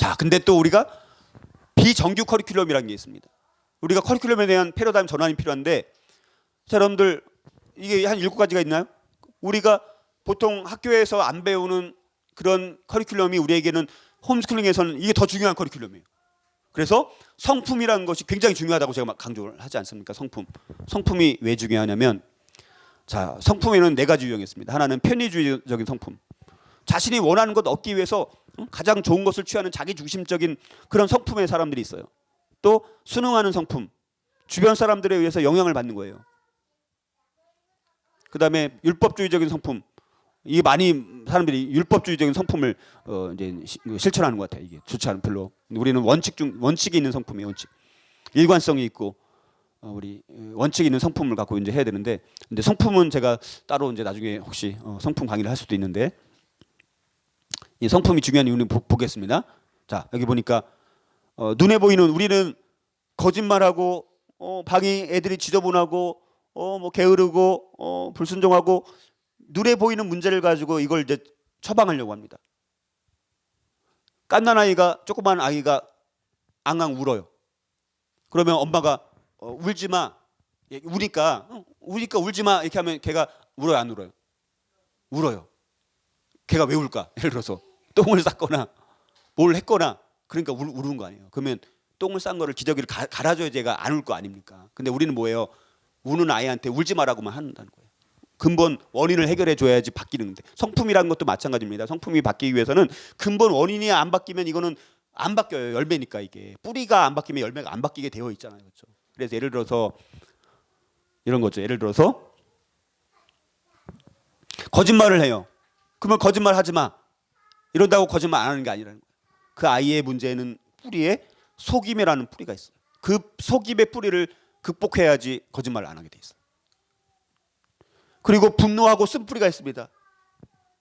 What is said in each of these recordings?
자, 근데 또 우리가 비정규 커리큘럼이라는 게 있습니다. 우리가 커리큘럼에 대한 패러다임 전환이 필요한데, 자, 여러분들 이게 한 7가지가 있나요? 우리가 보통 학교에서 안 배우는 그런 커리큘럼이 우리에게는 홈스쿨링에서는 이게 더 중요한 커리큘럼이에요. 그래서 성품이라는 것이 굉장히 중요하다고 제가 막 강조를 하지 않습니까? 성품이 왜 중요하냐면, 자, 성품에는 4가지 유형이 있습니다. 하나는 편의주의적인 성품. 자신이 원하는 것 얻기 위해서 가장 좋은 것을 취하는 자기중심적인 그런 성품의 사람들이 있어요. 또 순응하는 성품. 주변 사람들에 의해서 영향을 받는 거예요. 그 다음에 율법주의적인 성품. 이게 많이 사람들이 율법주의적인 성품을 이제 실천하는 것 같아요. 이게 좋지 않은 별로. 우리는 원칙이 있는 성품이에요. 원칙. 일관성이 있고 우리 원칙이 있는 성품을 갖고 이제 해야 되는데, 근데 성품은 제가 따로 이제 나중에 혹시 성품 강의를 할 수도 있는데, 이 성품이 중요한 이유는 보겠습니다. 자, 여기 보니까 눈에 보이는 우리는 거짓말하고 방이 애들이 지저분하고 뭐 게으르고 불순종하고 눈에 보이는 문제를 가지고 이걸 이제 처방하려고 합니다. 갓난 아이가, 조그만 아이가 앙앙 울어요. 그러면 엄마가 울지 마. 우니까 울지 마 이렇게 하면 걔가 울어요, 안 울어요? 울어요. 걔가 왜 울까? 예를 들어서 똥을 쌌거나 뭘 했거나 그러니까 우는 거 아니에요. 그러면 똥을 싼 거를 기저귀를 갈아줘야 제가 안 울 거 아닙니까? 근데 우리는 뭐예요? 우는 아이한테 울지 말라고만 한다는 거예요. 근본 원인을 해결해 줘야지 바뀌는데, 성품이라는 것도 마찬가지입니다. 성품이 바뀌기 위해서는 근본 원인이 안 바뀌면 이거는 안 바뀌어요. 열매니까 이게 뿌리가 안 바뀌면 열매가 안 바뀌게 되어 있잖아요, 그렇죠? 그래서 예를 들어서 이런 거죠. 예를 들어서 거짓말을 해요. 그러면 거짓말 하지 마. 이런다고 거짓말 안 하는 게 아니라는 거예요. 그 아이의 문제는 뿌리에 속임이라는 뿌리가 있어요. 그 속임의 뿌리를 극복해야지 거짓말을 안 하게 돼 있어요. 그리고 분노하고 쓴뿌리가 있습니다.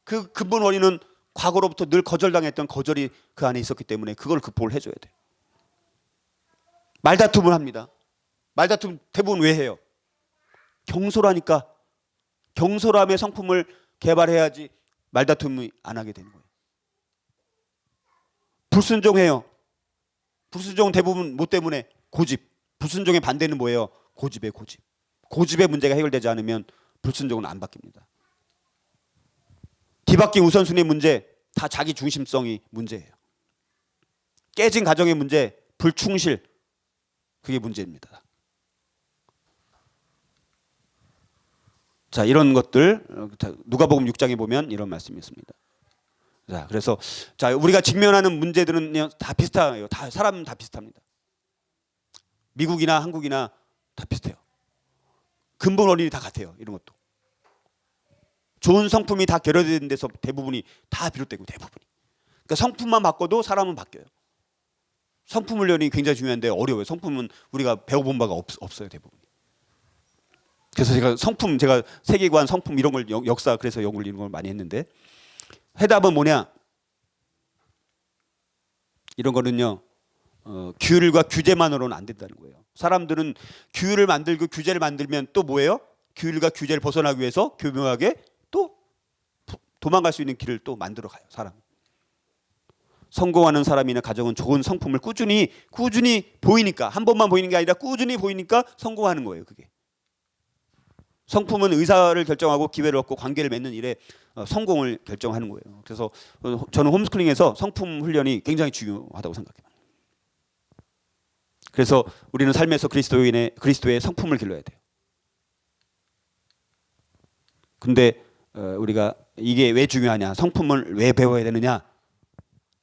그 근본 원인은 과거로부터 늘 거절당했던 거절이 그 안에 있었기 때문에 그걸 극복을 해줘야 돼요. 말다툼을 합니다. 말다툼 대부분 왜 해요? 경솔하니까. 경솔함의 성품을 개발해야지 말다툼을 안 하게 되는 거예요. 불순종해요. 불순종 대부분 뭐 때문에? 고집. 불순종의 반대는 뭐예요? 고집이에요, 고집. 고집의 문제가 해결되지 않으면 불순종은 안 바뀝니다. 뒤바뀐 우선순위 문제, 다 자기 중심성이 문제예요. 깨진 가정의 문제, 불충실, 그게 문제입니다. 자, 이런 것들 누가복음 6장에 보면 이런 말씀이 있습니다. 자, 그래서 자, 우리가 직면하는 문제들은 다 비슷해요. 다 사람은 다 비슷합니다. 미국이나 한국이나 다 비슷해요. 근본 원인이 다 같아요. 이런 것도. 좋은 성품이 다 결여되는 데서 대부분이 다 비롯되고, 대부분이. 그러니까 성품만 바꿔도 사람은 바뀌어요. 성품 훈련이 굉장히 중요한데 어려워요. 성품은 우리가 배워본 바가 없어요, 대부분. 그래서 제가 세계관, 성품 이런 걸 역사 그래서 연구를 이런 걸 많이 했는데, 해답은 뭐냐? 이런 거는요. 규율과 규제만으로는 안 된다는 거예요. 사람들은 규율을 만들고 규제를 만들면 또 뭐예요? 규율과 규제를 벗어나기 위해서 교묘하게 또 도망갈 수 있는 길을 또 만들어 가요, 사람. 성공하는 사람이나 가정은 좋은 성품을 꾸준히 보이니까, 한 번만 보이는 게 아니라 꾸준히 보이니까 성공하는 거예요, 그게. 성품은 의사를 결정하고 기회를 얻고 관계를 맺는 일에 성공을 결정하는 거예요. 그래서 저는 홈스쿨링에서 성품 훈련이 굉장히 중요하다고 생각해요. 그래서 우리는 삶에서 그리스도의 성품을 길러야 돼요. 근데 우리가 이게 왜 중요하냐? 성품을 왜 배워야 되느냐?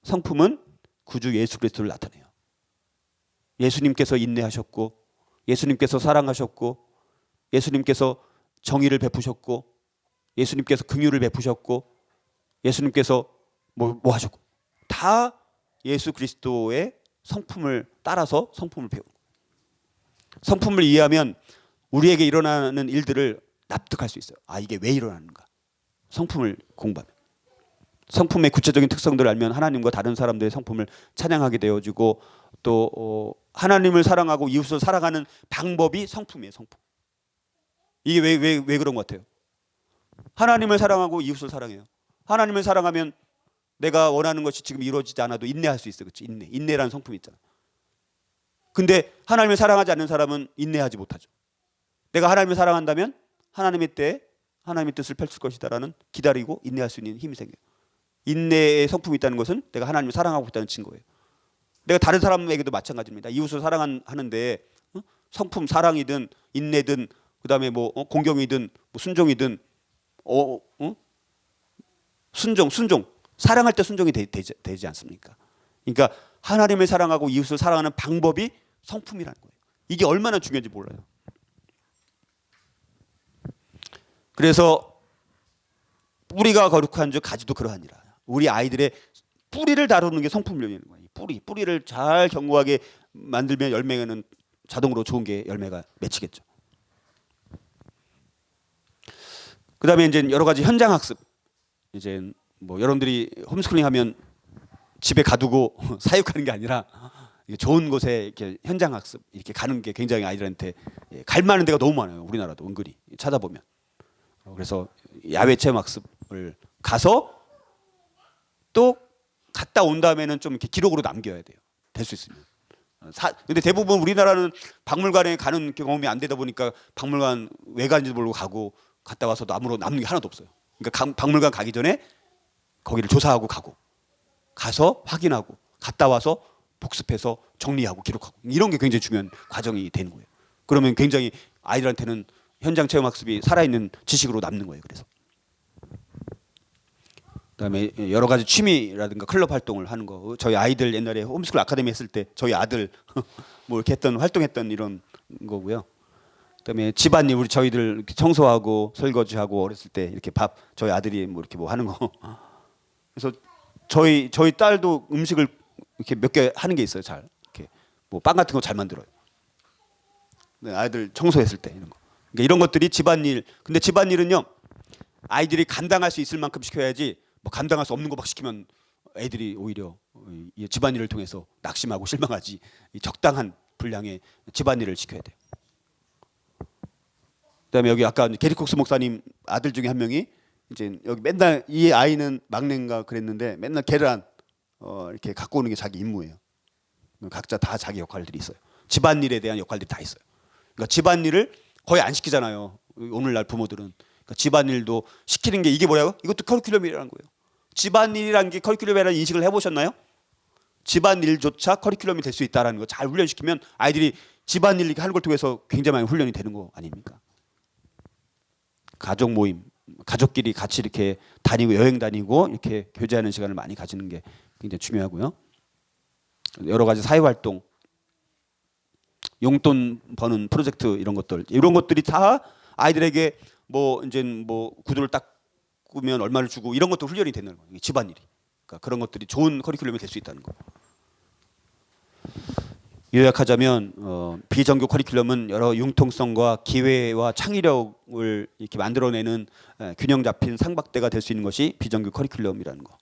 성품은 구주 예수 그리스도를 나타내요. 예수님께서 인내하셨고, 예수님께서 사랑하셨고, 예수님께서 정의를 베푸셨고, 예수님께서 긍휼을 베푸셨고, 예수님께서 뭐 하셨고, 다 예수 그리스도의 성품을 따라서 성품을 배우고, 성품을 이해하면 우리에게 일어나는 일들을 납득할 수 있어요. 아, 이게 왜 일어나는가? 성품을 공부하면. 성품의 구체적인 특성들을 알면 하나님과 다른 사람들의 성품을 찬양하게 되어지고, 또 하나님을 사랑하고 이웃을 사랑하는 방법이 성품이에요, 성품. 이게 왜 그런 것 같아요? 하나님을 사랑하고 이웃을 사랑해요. 하나님을 사랑하면 내가 원하는 것이 지금 이루어지지 않아도 인내할 수 있어. 그렇지? 인내라는 성품이 있잖아. 근데 하나님을 사랑하지 않는 사람은 인내하지 못하죠. 내가 하나님을 사랑한다면 하나님의 때에 하나님의 뜻을 펼칠 것이다라는 기다리고 인내할 수 있는 힘이 생겨요. 인내의 성품이 있다는 것은 내가 하나님을 사랑하고 있다는 증거예요. 내가 다른 사람에게도 마찬가지입니다. 이웃을 사랑하는데 성품, 사랑이든 인내든 그다음에 뭐 공경이든 뭐 순종이든 순종 사랑할 때 순종이 되지 않습니까? 그러니까 하나님을 사랑하고 이웃을 사랑하는 방법이 성품이라는 거예요. 이게 얼마나 중요한지 몰라요. 그래서 뿌리가 거룩한 줄 가지도 그러하니라. 우리 아이들의 뿌리를 다루는 게 성품론이라는 거예요. 뿌리를 잘 견고하게 만들면 열매는 자동으로 좋은 게 열매가 맺히겠죠. 그다음에 이제 여러 가지 현장 학습. 이제 뭐 여러분들이 홈스쿨링 하면 집에 가두고 사육하는 게 아니라 좋은 곳에 이렇게 현장 학습 이렇게 가는 게 굉장히 아이들한테 갈 만한 데가 너무 많아요. 우리나라도 은근히 찾아보면. 그래서 야외 체험 학습을 가서 또 갔다 온 다음에는 좀 이렇게 기록으로 남겨야 돼요. 될 수 있으면. 근데 대부분 우리나라는 박물관에 가는 경험이 안 되다 보니까 박물관 왜 가는지 모르고 가고 갔다 와서도 아무런 남는 게 하나도 없어요. 그러니까 박물관 가기 전에 거기를 조사하고 가서 확인하고 갔다 와서 복습해서 정리하고 기록하고 이런 게 굉장히 중요한 과정이 되는 거예요. 그러면 굉장히 아이들한테는 현장 체험 학습이 살아있는 지식으로 남는 거예요. 그래서 그다음에 여러 가지 취미라든가 클럽 활동을 하는 거. 저희 아이들 옛날에 홈스쿨 아카데미 했을 때 저희 아들 뭐 이렇게 활동했던 이런 거고요. 그다음에 집안일 우리 저희들 이렇게 청소하고 설거지하고 어렸을 때 이렇게 밥 저희 아들이 뭐 이렇게 뭐 하는 거. 그래서 저희 딸도 음식을 이렇게 몇 개 하는 게 있어요. 잘 이렇게 뭐 빵 같은 거 잘 만들어요. 네, 아이들 청소했을 때 이런 거. 그러니까 이런 것들이 집안일. 근데 집안일은요 아이들이 감당할 수 있을 만큼 시켜야지. 뭐 감당할 수 없는 거 막 시키면 애들이 오히려 이 집안일을 통해서 낙심하고 실망하지. 이 적당한 분량의 집안일을 시켜야 돼요. 그다음에 여기 아까 게리콕스 목사님 아들 중에 한 명이 이제 여기 맨날 이 아이는 막내인가 그랬는데 맨날 계란 이렇게 갖고 오는 게 자기 임무예요. 각자 다 자기 역할들이 있어요. 집안일에 대한 역할들이 다 있어요. 그러니까 집안일을 거의 안 시키잖아요. 오늘날 부모들은. 그러니까 집안일도 시키는 게 이게 뭐라고? 이것도 커리큘럼이라는 거예요. 집안일이라는 게 커리큘럼이라는 인식을 해보셨나요? 집안일조차 커리큘럼이 될 수 있다는 거 잘 훈련시키면 아이들이 집안일 하는 걸 통해서 굉장히 많이 훈련이 되는 거 아닙니까? 가족 모임, 가족끼리 같이 이렇게 다니고 여행 다니고 이렇게 교제하는 시간을 많이 가지는 게 굉장히 중요하고요. 여러 가지 사회 활동, 용돈 버는 프로젝트 이런 것들이 다 아이들에게 뭐 이제 뭐 구두를 딱 꾸면 얼마를 주고 이런 것도 훈련이 되는 거예요. 집안일이. 그러니까 그런 것들이 좋은 커리큘럼이 될 수 있다는 거. 요약하자면 비정규 커리큘럼은 여러 융통성과 기회와 창의력을 이렇게 만들어내는 균형 잡힌 상박대가 될 수 있는 것이 비정규 커리큘럼이라는 거.